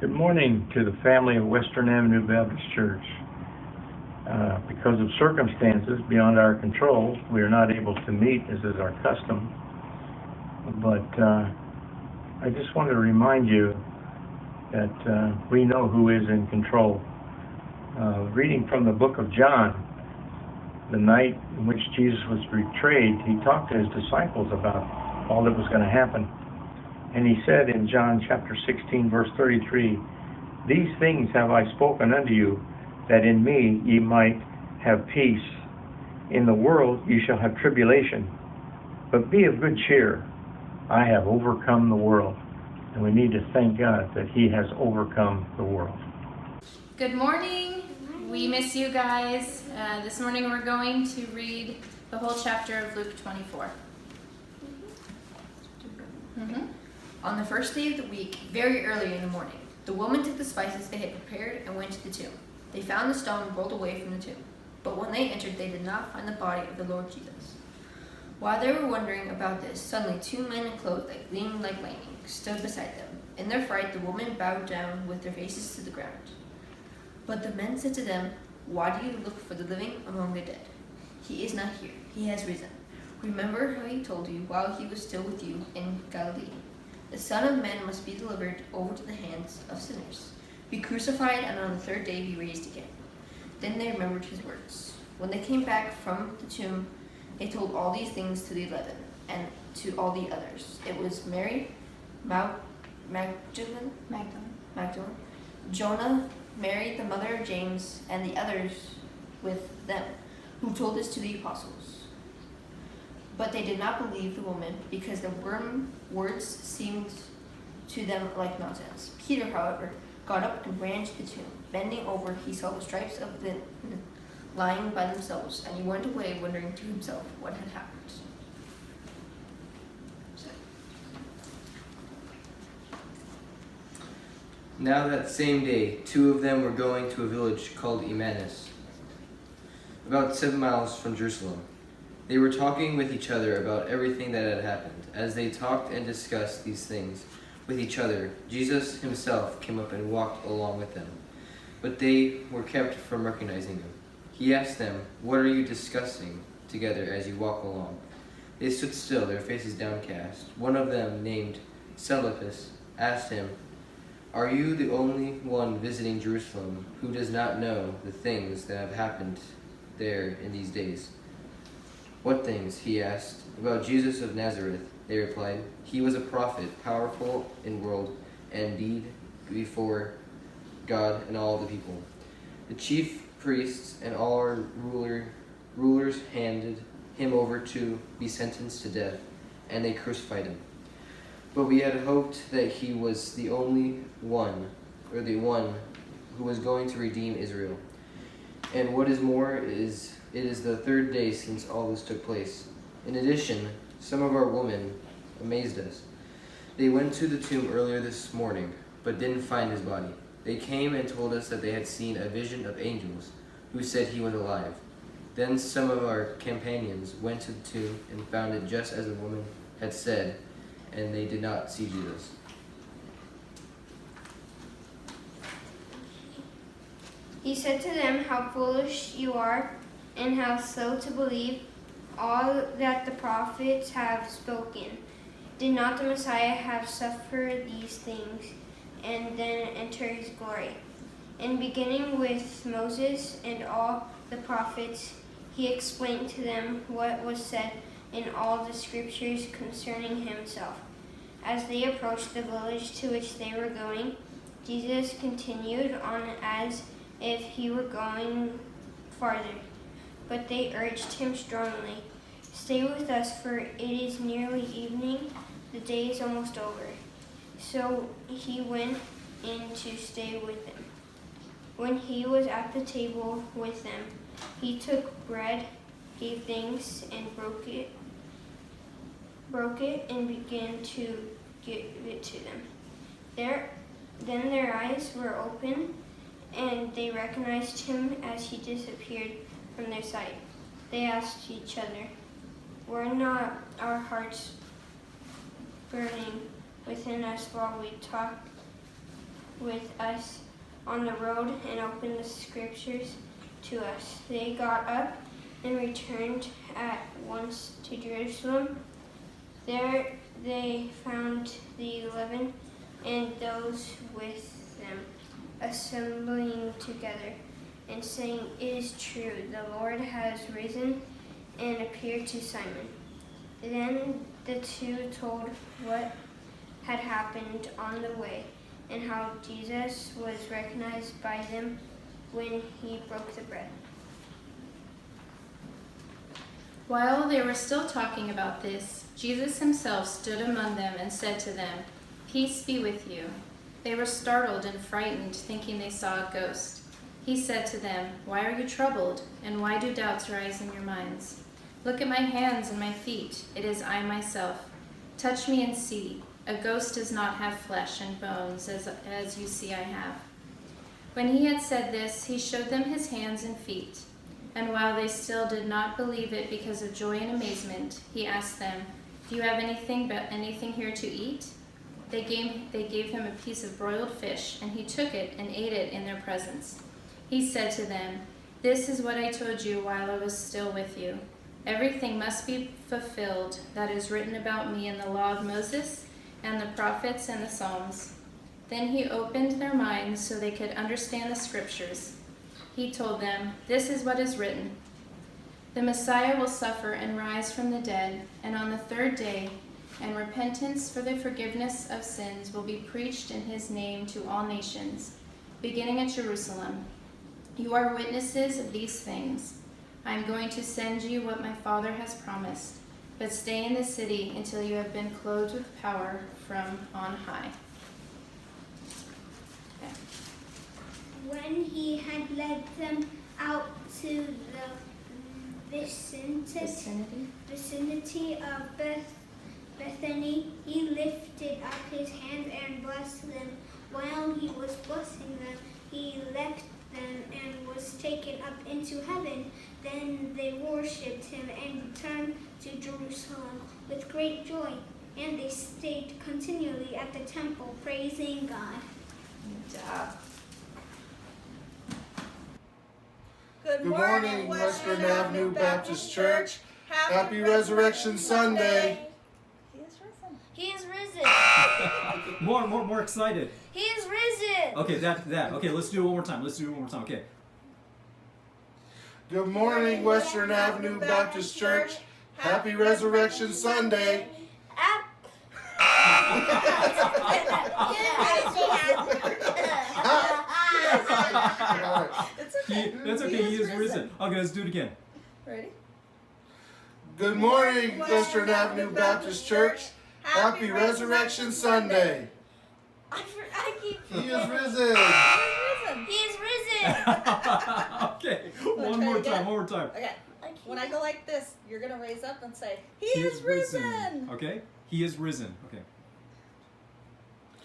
Good morning to the family of Western Avenue Baptist Church. Because of circumstances beyond our control, we are not able to meet as is our custom. But I just want to remind you that we know who is in control. Reading from the book of John, the night in which Jesus was betrayed, he talked to his disciples about all that was going to happen. And he said in John chapter 16, verse 33, "These things have I spoken unto you, that in me ye might have peace. In the world ye shall have tribulation, but be of good cheer. I have overcome the world." And we need to thank God that he has overcome the world. Good morning. We miss you guys. This morning we're going to read the whole chapter of Luke 24. On the first day of the week, very early in the morning, the woman took the spices they had prepared and went to the tomb. They found the stone rolled away from the tomb, but when they entered, they did not find the body of the Lord Jesus. While they were wondering about this, suddenly two men in clothes that gleamed like lightning stood beside them. In their fright, the women bowed down with their faces to the ground. But the men said to them, "Why do you look for the living among the dead? He is not here, he has risen. Remember how he told you while he was still with you in Galilee. The Son of Man must be delivered over to the hands of sinners, be crucified, and on the third day be raised again." Then they remembered his words. When they came back from the tomb, they told all these things to the 11 and to all the others. It was Mary, Magdalene, Jonah, Mary, the mother of James, and the others with them, who told this to the apostles. But they did not believe the woman, because the words seemed to them like nonsense. Peter, however, got up and ran to the tomb. Bending over, he saw the stripes of linen lying by themselves, and he went away wondering to himself what had happened. Now that same day, two of them were going to a village called Emmaus, about 7 miles from Jerusalem. They were talking with each other about everything that had happened. As they talked and discussed these things with each other, Jesus himself came up and walked along with them, but they were kept from recognizing him. He asked them, "What are you discussing together as you walk along?" They stood still, their faces downcast. One of them, named Cephas, asked him, "Are you the only one visiting Jerusalem who does not know the things that have happened there in these days?" "What things?" he asked. "About Jesus of Nazareth," they replied. "He was a prophet, powerful in word and deed before God and all the people. The chief priests and all our rulers handed him over to be sentenced to death, and they crucified him. But we had hoped that he was the only one, or the one who was going to redeem Israel. And what is more, it is the third day since all this took place. In addition, some of our women amazed us. They went to the tomb earlier this morning, but didn't find his body. They came and told us that they had seen a vision of angels who said he was alive. Then some of our companions went to the tomb and found it just as the woman had said, and they did not see Jesus." He said to them, "How foolish you are, and how slow to believe all that the prophets have spoken. Did not the Messiah have suffered these things, and then enter his glory?" And beginning with Moses and all the prophets, he explained to them what was said in all the scriptures concerning himself. As they approached the village to which they were going, Jesus continued on as if he were going farther. But they urged him strongly, "Stay with us, for it is nearly evening, the day is almost over." So he went in to stay with them. When he was at the table with them, he took bread, gave thanks, and broke it and began to give it to them. Then their eyes were opened, and they recognized him as he disappeared from their sight. They asked each other, "Were not our hearts burning within us while we talked with us on the road and opened the scriptures to us. They got up and returned at once to Jerusalem. There they found the 11 and those with them assembling together and saying, "It is true, the Lord has risen and appeared to Simon." Then the two told what had happened on the way and how Jesus was recognized by them when he broke the bread. While they were still talking about this, Jesus himself stood among them and said to them, "Peace be with you." They were startled and frightened, thinking they saw a ghost. He said to them, "Why are you troubled, and why do doubts rise in your minds? Look at my hands and my feet. It is I myself. Touch me and see. A ghost does not have flesh and bones, as you see I have." When he had said this, he showed them his hands and feet. And while they still did not believe it because of joy and amazement, he asked them, "Do you have anything here to eat?" They gave him a piece of broiled fish, and he took it and ate it in their presence. He said to them, "This is what I told you while I was still with you. Everything must be fulfilled that is written about me in the law of Moses and the prophets and the Psalms." Then he opened their minds so they could understand the scriptures. He told them, "This is what is written. The Messiah will suffer and rise from the dead, and on the third day, and repentance for the forgiveness of sins will be preached in his name to all nations, beginning at Jerusalem. You are witnesses of these things. I am going to send you what my Father has promised, but stay in the city until you have been clothed with power from on high." Okay. When he had led them out to the vicinity of Bethany, he lifted up his hands and blessed them. While he was blessing them, he left them and was taken up into heaven. Then they worshipped him and returned to Jerusalem with great joy, and they stayed continually at the temple, praising God. Good job. Good morning, Western Avenue Baptist Church. Happy Resurrection Sunday. He is risen. More excited. He is risen. Okay, that. Okay, let's do it one more time. Okay. Good morning, Western Avenue Baptist Church. Happy Resurrection Sunday. That's okay. He is risen. Okay, let's do it again. Ready? Good morning, Western Avenue Baptist Church. Happy Resurrection Sunday. He is risen. He is risen. Okay, Wanna one try more it time. again? Okay. When I go like this, you're gonna raise up and say, "He He is risen." Okay, he is risen. Okay.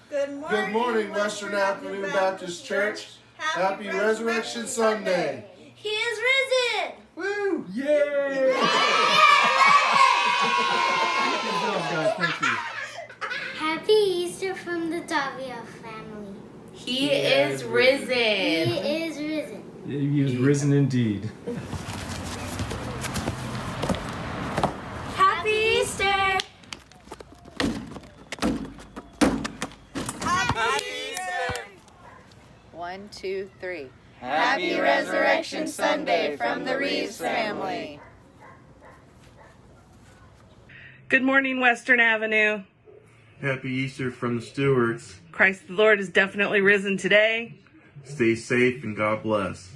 Good morning, Western Avenue Baptist Church. Happy Resurrection Sunday. He is risen. Woo! Yay! Good job, guys. Thank you. Happy Easter from the Davia family. He is risen. He is risen. He is risen indeed. Happy Easter. Happy Easter. 1, 2, 3. Happy Resurrection Sunday from the Reeves family. Good morning, Western Avenue. Happy Easter from the Stewarts. Christ the Lord is definitely risen today. Stay safe and God bless.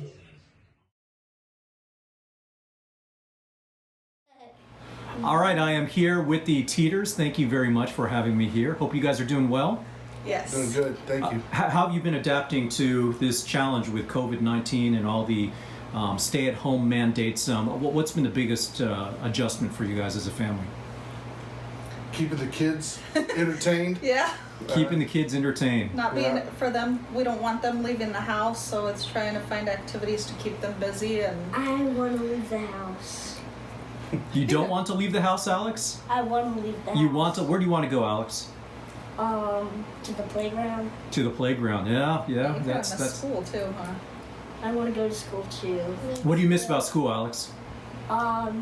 All right, I am here with the Teeters. Thank you very much for having me here. Hope you guys are doing well. Yes. Doing good, thank you. How have you been adapting to this challenge with COVID-19 and all the stay-at-home mandates? What's been the biggest adjustment for you guys as a family? Keeping the kids entertained. Yeah. Keeping the kids entertained. Not being for them. We don't want them leaving the house, so it's trying to find activities to keep them busy. And I want to leave the house. You don't want to leave the house, Alex? I want to leave the house. You want to? Where do you want to go, Alex? To the playground. To the playground. Yeah. You kind of That's miss school too, huh? I want to go to school too. What do you miss about school, Alex?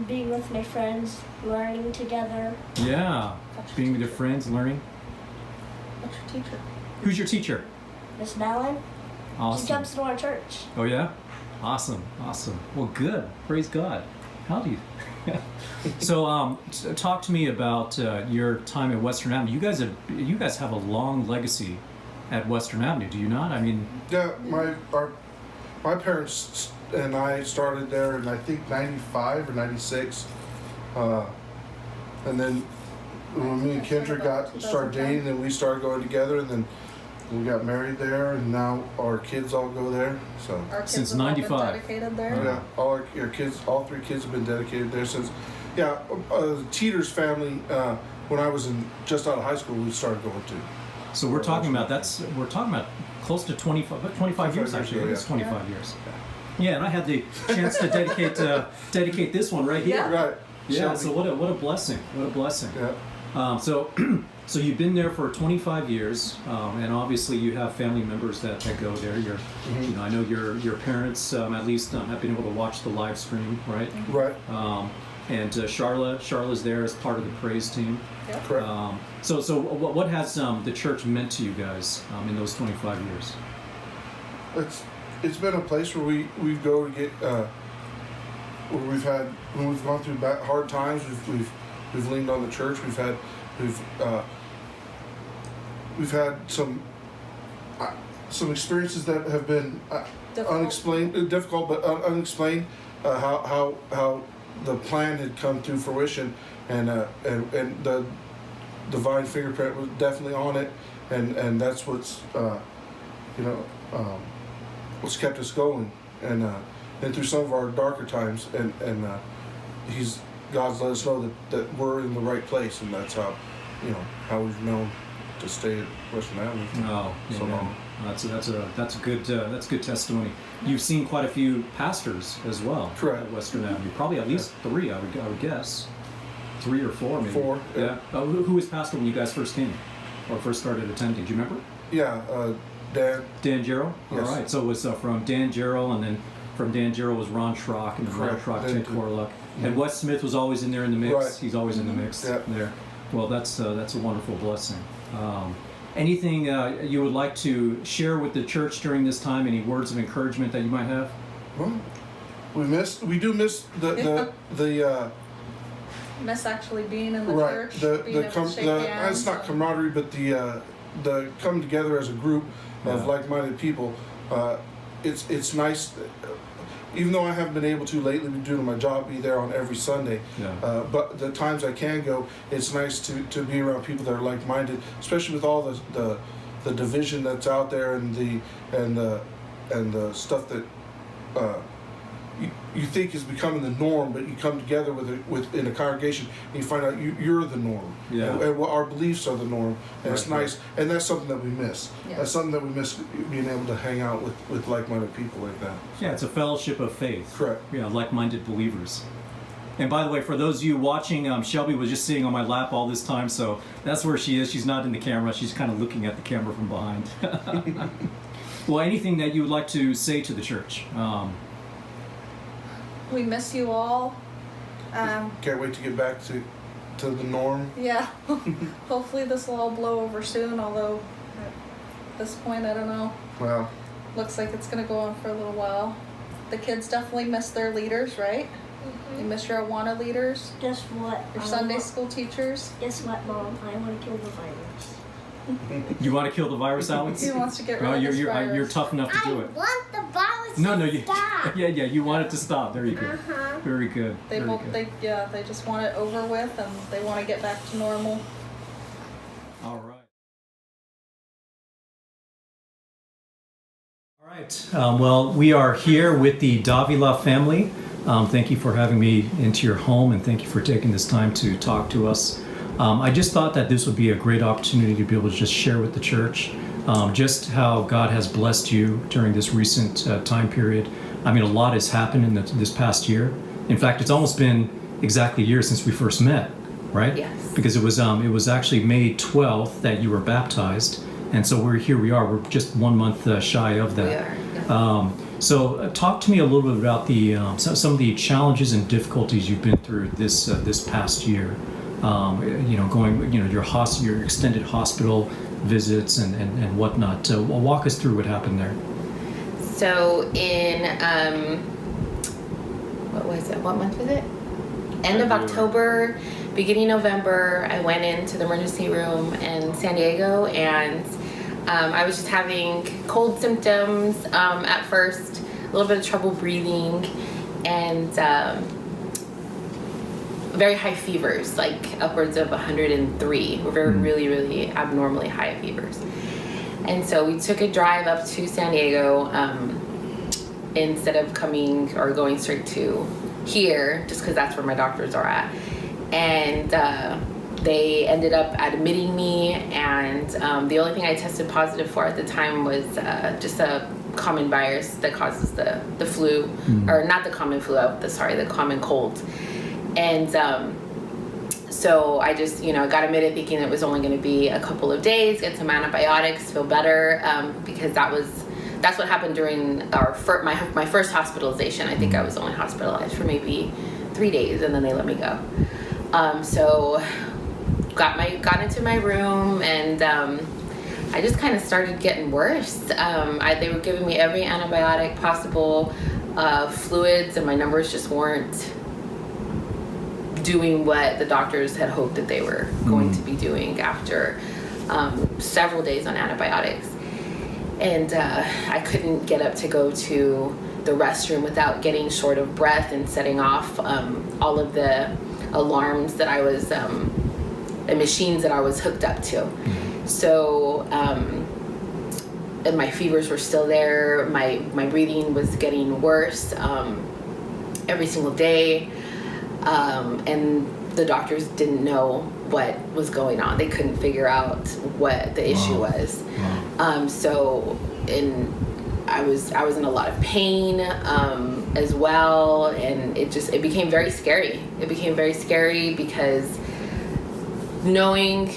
Being with my friends, learning together. Yeah. Being with your friends, learning. What's your teacher? Who's your teacher? Miss Ballin. Awesome. She comes to our church. Oh yeah? Awesome. Well, good. Praise God. How do you? So, talk to me about your time at Western Avenue. You guys have a long legacy at Western Avenue, do you not? I mean, Yeah, my parents and I started there in I think 95 or 96, and then when me and Kendra started dating, then we started going together, and then we got married there, and now our kids all go there. So Our kids Since have all been 95. dedicated there. yeah, all kids, all 3 kids have been dedicated there since. Yeah, Teeter's family. When I was just out of high school, we started going to. so we're talking about close to 25 years actually. ago, It's yeah. 25 years. Yeah, and I had the chance to dedicate this one right here. Right. Yeah. Shelby. So what a blessing. What a blessing. Yeah. So you've been there for 25 years, and obviously you have family members that go there. You know, I know your parents at least have been able to watch the live stream, right? Right. And Charla's there as part of the praise team. Yep. Correct. So what has the church meant to you guys in those 25 years? It's been a place where we go to get where when we've gone through hard times, we've leaned on the church. We've had some experiences that have been unexplained, difficult but unexplained. How the plan had come to fruition, and the divine fingerprint was definitely on it, and that's what's what's kept us going, and through some of our darker times, and God's let us know that we're in the right place, and that's how we've known to stay at Western Avenue for so long. That's good testimony. You've seen quite a few pastors as well. Correct. At Western Avenue, probably at least 3. I would guess 3 or 4 maybe. 4. Yeah. Who was pastor when you guys first came or first started attending? Do you remember? Yeah. Dan Jarrell? Yes. All right, so it was from Dan Jarrell, and then from Dan Jarrell was Ron Schrock, and then Ron Schrock, Ted Corluck. And Wes Smith was always in there in the mix. Right. He's always in the mix there. Well, that's a wonderful blessing. Anything you would like to share with the church during this time? Any words of encouragement that you might have? Well, we do miss the Miss actually being in the right. church. Being able to shake hands. It's not camaraderie, but the come together as a group of like-minded people. It's nice. Even though I haven't been able to lately, due to my job, be there on every Sunday. Yeah. But the times I can go, it's nice to be around people that are like-minded, especially with all the division that's out there and the stuff that you think is becoming the norm, but you come together in a congregation and you find out you're the norm. Yeah. And what our beliefs are the norm, and it's Right. nice, and that's something that we miss. Yeah. That's something that we miss, being able to hang out with like-minded people like that. Yeah, it's a fellowship of faith. Correct. Yeah, like-minded believers. And by the way, for those of you watching, Shelby was just sitting on my lap all this time, so that's where she is. She's not in the camera. She's kind of looking at the camera from behind. Well, anything that you would like to say to the church? We miss you all. Can't wait to get back to the norm. Yeah. Hopefully this will all blow over soon, although at this point, I don't know. Wow. Looks like it's going to go on for a little while. The kids definitely miss their leaders, right? You miss your Awana leaders? Guess what? Your Sunday school teachers? Guess what, Mom? I want to kill the virus. You want to kill the virus, Alex? He wants to get rid of this virus. You're tough enough to do it. I want the virus No, to you. stop. Yeah, you want it to stop. There you go. Uh-huh. Very good. They very both, good. they just want it over with, and they want to get back to normal. All right. All right. Well, we are here with the Davila family. Thank you for having me into your home, and thank you for taking this time to talk to us. I just thought that this would be a great opportunity to be able to just share with the church just how God has blessed you during this recent time period. I mean, a lot has happened in this past year. In fact, it's almost been exactly a year since we first met. right? Yes. Because it was actually May 12th that you were baptized, and so we are. We're just 1 month shy of that. We are. Yeah. So talk to me a little bit about the some of the challenges and difficulties you've been through this past year. Going your extended hospital visits and whatnot. Walk us through what happened there. So in what was it? What month was it? End of October, beginning November, I went into the emergency room in San Diego, and I was just having cold symptoms at first, a little bit of trouble breathing, and very high fevers, like upwards of 103. We're really, really abnormally high fevers. And so we took a drive up to San Diego instead of coming or going straight to here, just because that's where my doctors are at. And they ended up admitting me, and the only thing I tested positive for at the time was just a common virus that causes the flu, or not the common flu, the common cold. And so I just, got admitted thinking it was only going to be a couple of days, get some antibiotics, feel better, because that's what happened during my first hospitalization. I think I was only hospitalized for maybe 3 days, and then they let me go. So got into my room, and I just kind of started getting worse. They were giving me every antibiotic possible, fluids, and my numbers just weren't doing what the doctors had hoped that they were going to be doing after several days on antibiotics. And I couldn't get up to go to the restroom without getting short of breath and setting off all of the alarms that I was, the machines that I was hooked up to. So, and my fevers were still there. My breathing was getting worse every single day. And the doctors didn't know what was going on. They couldn't figure out what the issue was. I was in a lot of pain as well, and it became very scary. It became very scary because knowing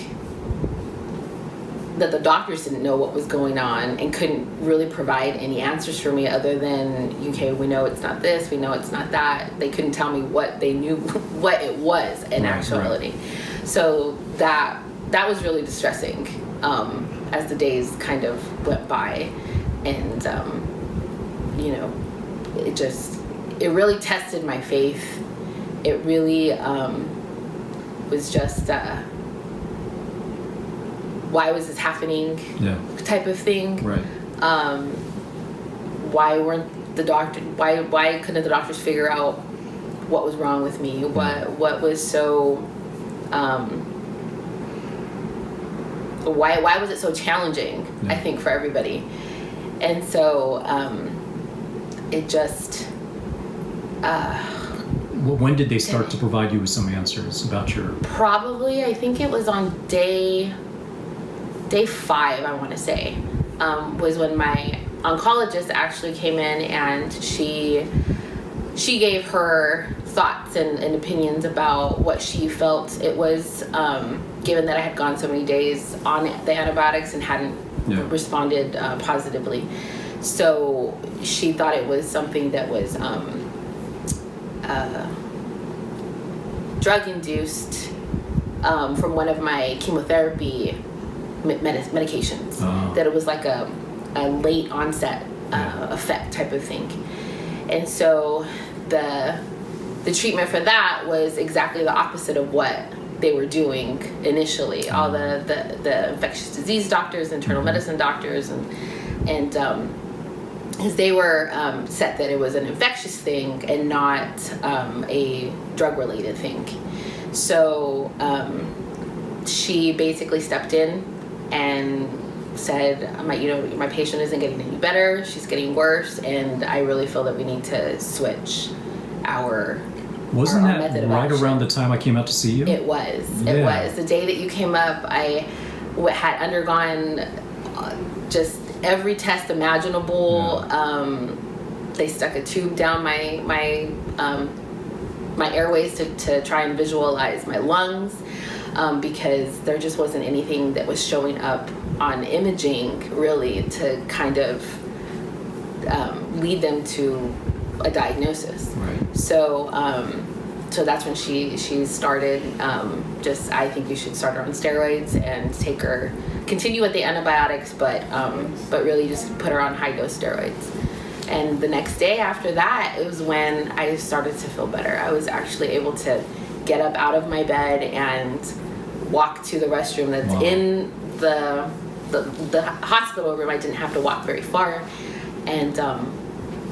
that the doctors didn't know what was going on and couldn't really provide any answers for me other than, okay, we know it's not this, we know it's not that. They couldn't tell me what they knew, what it was in actuality. Right. So that was really distressing as the days kind of went by, and it really tested my faith. It really was just why was this happening type of thing. Right. Why couldn't the doctors figure out what was wrong with me? What was so why was it so challenging, I think, for everybody? And so it just when did they start to provide you with some answers about your... Probably, I think it was on day 5, I want to say, was when my oncologist actually came in, and she gave her thoughts and opinions about what she felt it was, given that I had gone so many days on the antibiotics and hadn't responded positively. So she thought it was something that was drug-induced from one of my chemotherapy medications. That it was like a late onset effect type of thing. And so the treatment for that was exactly the opposite of what they were doing initially. All the infectious disease doctors, internal medicine doctors, and because they were set that it was an infectious thing and not a drug-related thing. So she basically stepped in and said, my patient isn't getting any better, she's getting worse, and I really feel that we need to switch our Wasn't our that method of right action. around the time I came out to see you? It was. Yeah. It was. The day that you came up, I had undergone just every test imaginable. They stuck a tube down my my airways to try and visualize my lungs, because there just wasn't anything that was showing up on imaging really to kind of lead them to a diagnosis. Right. So that's when she started. I think you should start her on steroids and continue with the antibiotics, but really just put her on high dose steroids. And the next day after that, it was when I started to feel better. I was actually able to get up out of my bed and walk to the restroom that's Wow. in the hospital room. I didn't have to walk very far, and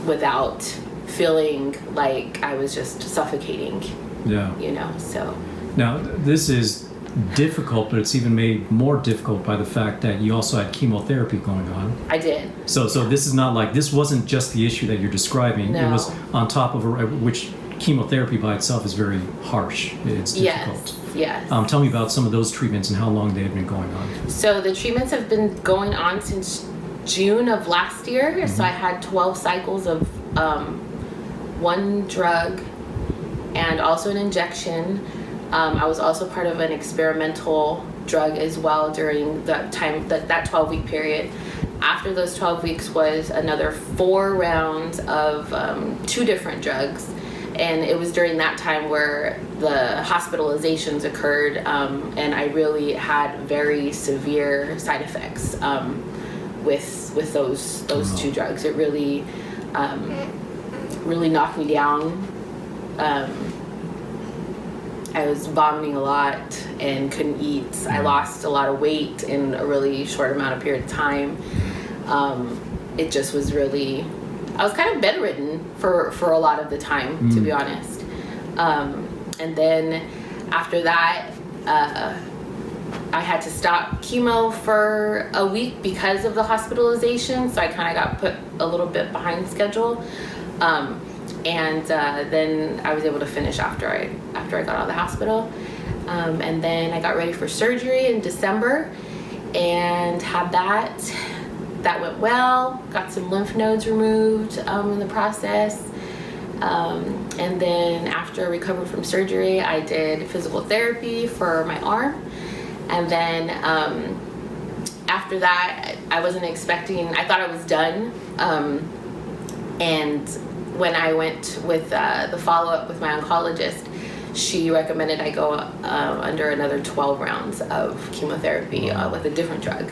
without feeling like I was just suffocating. Yeah. So. Now, this is difficult, but it's even made more difficult by the fact that you also had chemotherapy going on. I did. So this is not like, this wasn't just the issue that you're describing. No. It was on top of which chemotherapy by itself is very harsh. It's difficult. Yes. Tell me about some of those treatments and how long they had been going on. So the treatments have been going on since June of last year. Mm-hmm. So I had 12 cycles of one drug and also an injection. I was also part of an experimental drug as well during that time, that 12-week period. After those 12 weeks was another 4 rounds of 2 different drugs. And it was during that time where the hospitalizations occurred, and I really had very severe side effects with those 2 drugs. It really knocked me down. I was vomiting a lot and couldn't eat. I lost a lot of weight in a really short amount of period of time. It just was really, I was kind of bedridden for a lot of the time, to be honest. And then after that, I had to stop chemo for a week because of the hospitalization. So I kind of got put a little bit behind schedule. And then I was able to finish after I got out of the hospital. And then I got ready for surgery in December and had that. That went well. Got some lymph nodes removed in the process. And then after I recovered from surgery, I did physical therapy for my arm. And then after that, I wasn't expecting, I thought I was done. And when I went with the follow-up with my oncologist, she recommended I go under another 12 rounds of chemotherapy with a different drug.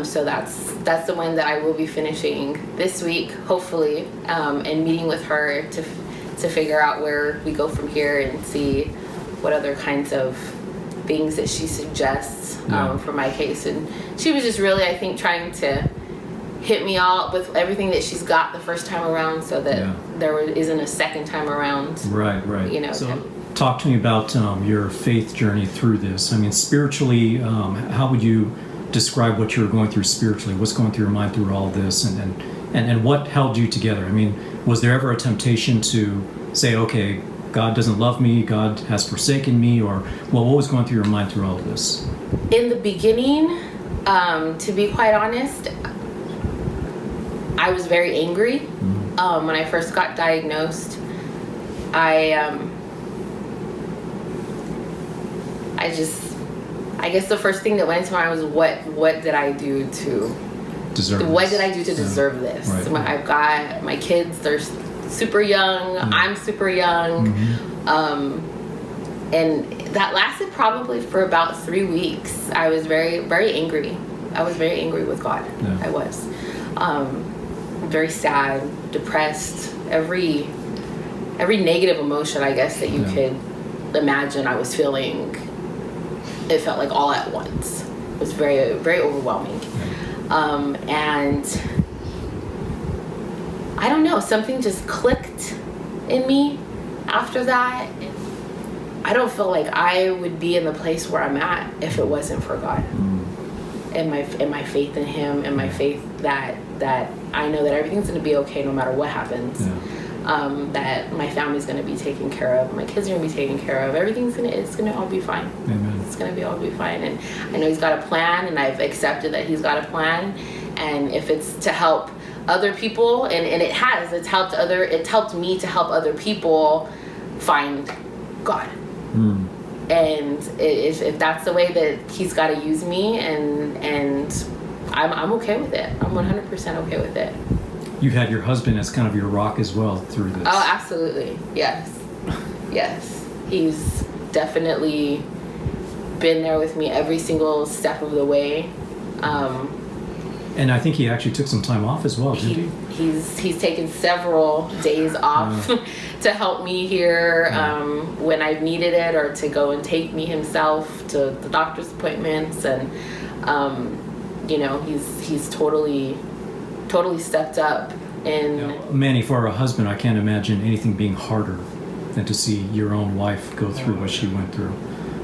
So that's the one that I will be finishing this week, hopefully, and meeting with her to figure out where we go from here and see what other kinds of things that she suggests for my case. And she was just really, I think, trying to hit me all with everything that she's got the first time around, so that there isn't a second time around. Right. So talk to me about your faith journey through this. I mean, spiritually, how would you describe what you were going through spiritually? What's going through your mind through all this, and what held you together? I mean, was there ever a temptation to say, okay, God doesn't love me, God has forsaken me, or what was going through your mind through all of this? In the beginning, to be quite honest, I was very angry. When I first got diagnosed, I guess the first thing that went to mind was what did I do to deserve this? Right. So I've got my kids, they're super young, I'm super young, and that lasted probably for about 3 weeks. I was very, very angry. I was very angry with God. Yeah. I was very sad, depressed, every negative emotion, I guess, that you could imagine I was feeling. It felt like all at once. It was very, very overwhelming. And I don't know, something just clicked in me after that. I don't feel like I would be in the place where I'm at if it wasn't for God. And my faith in Him, and my faith that I know that everything's going to be okay no matter what happens. That my family's going to be taken care of, my kids are going to be taken care of, it's going to all be fine. Amen. It's going to be all be fine. And I know He's got a plan, and I've accepted that He's got a plan. And if it's to help other people, and it has, it's helped me to help other people, find God. Mm. And if that's the way that he's got to use me, and I'm okay with it. I'm 100% okay with it. You had your husband as kind of your rock as well through this. Oh, absolutely. Yes. Yes. He's definitely been there with me every single step of the way. And I think he actually took some time off as well, didn't he? He's taken several days off to help me here when I've needed it, or to go and take me himself to the doctor's appointments. And you know, he's totally stepped up. And Now, Manny, for a husband, I can't imagine anything being harder than to see your own wife go through what she went through.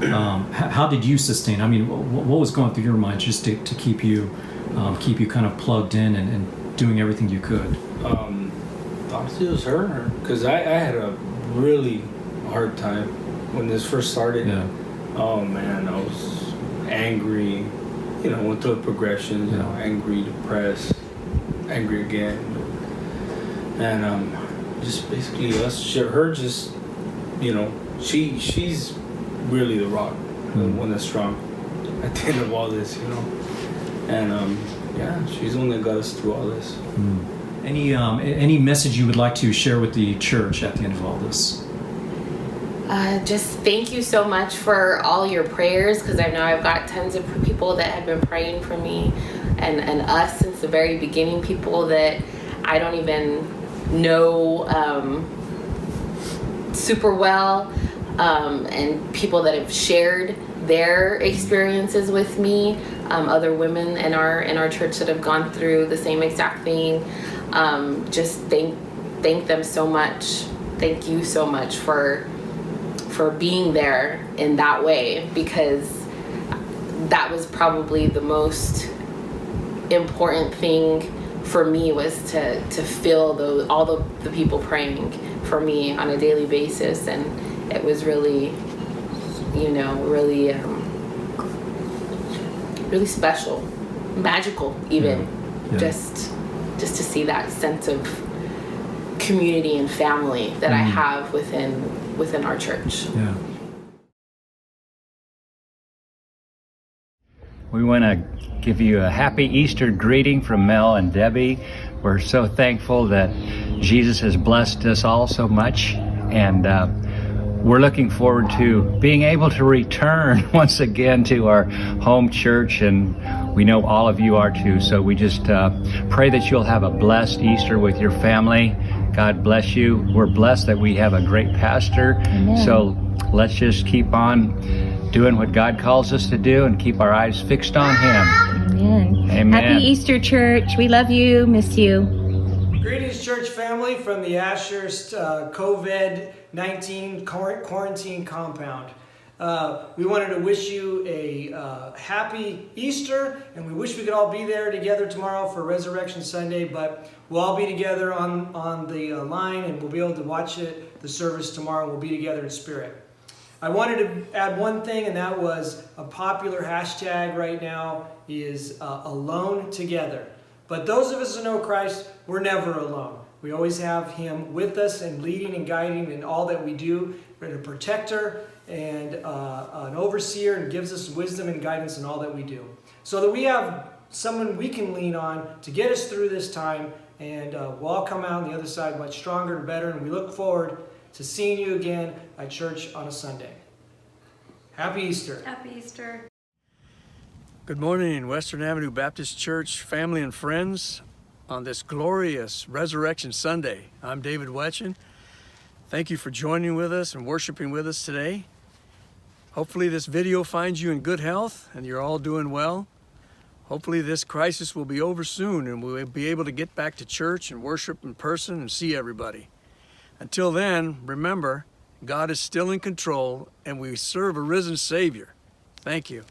How did you sustain? I mean, what was going through your mind just to keep you kind of plugged in and doing everything you could? Honestly, it was her, because I had a really hard time when this first started. Yeah. Oh man, I was angry. You know, went through a progression. You know, angry, depressed, angry again, and just basically us. Her just, you know, she's really the rock, the one that's strong at the end of all this, you know. And yeah, she's the one that got us through all this. Any message you would like to share with the church at the end of all this? Just thank you so much for all your prayers, because I know I've got tons of people that have been praying for me and us since the very beginning, people that I don't even know super well, and people that have shared their experiences with me, other women in our church that have gone through the same exact thing. Just thank them so much. Thank you so much for being there in that way, because that was probably the most important thing for me, was to feel all the people praying for me on a daily basis. And it was really, you know, really special, magical even. Yeah. Just to see that sense of community and family that I have within our church. Yeah. We want to give you a happy Easter greeting from Mel and Debbie. We're so thankful that Jesus has blessed us all so much, and we're looking forward to being able to return once again to our home church, and we know all of you are too. So we just pray that you'll have a blessed Easter with your family. God bless you. We're blessed that we have a great pastor. Amen. So let's just keep on doing what God calls us to do and keep our eyes fixed on Him. Amen. Amen. Happy Easter, church. We love you. Miss you. Greetings, church family, from the Ashurst COVID-19 quarantine compound. We wanted to wish you a happy Easter, and we wish we could all be there together tomorrow for Resurrection Sunday, but we'll all be together on the line, and we'll be able to watch the service tomorrow. We'll be together in spirit. I wanted to add one thing, and that was a popular hashtag right now is alone together. But those of us who know Christ, we're never alone. We always have Him with us and leading and guiding in all that we do. We're a protector and an overseer, and gives us wisdom and guidance in all that we do. So that we have someone we can lean on to get us through this time, and we'll all come out on the other side much stronger and better, and we look forward to seeing you again at church on a Sunday. Happy Easter. Happy Easter. Good morning, Western Avenue Baptist Church family and friends. On this glorious Resurrection Sunday, I'm David Wetchen. Thank you for joining with us and worshiping with us today. Hopefully this video finds you in good health and you're all doing well. Hopefully this crisis will be over soon and we'll be able to get back to church and worship in person and see everybody. Until then, remember, God is still in control and we serve a risen Savior. Thank you.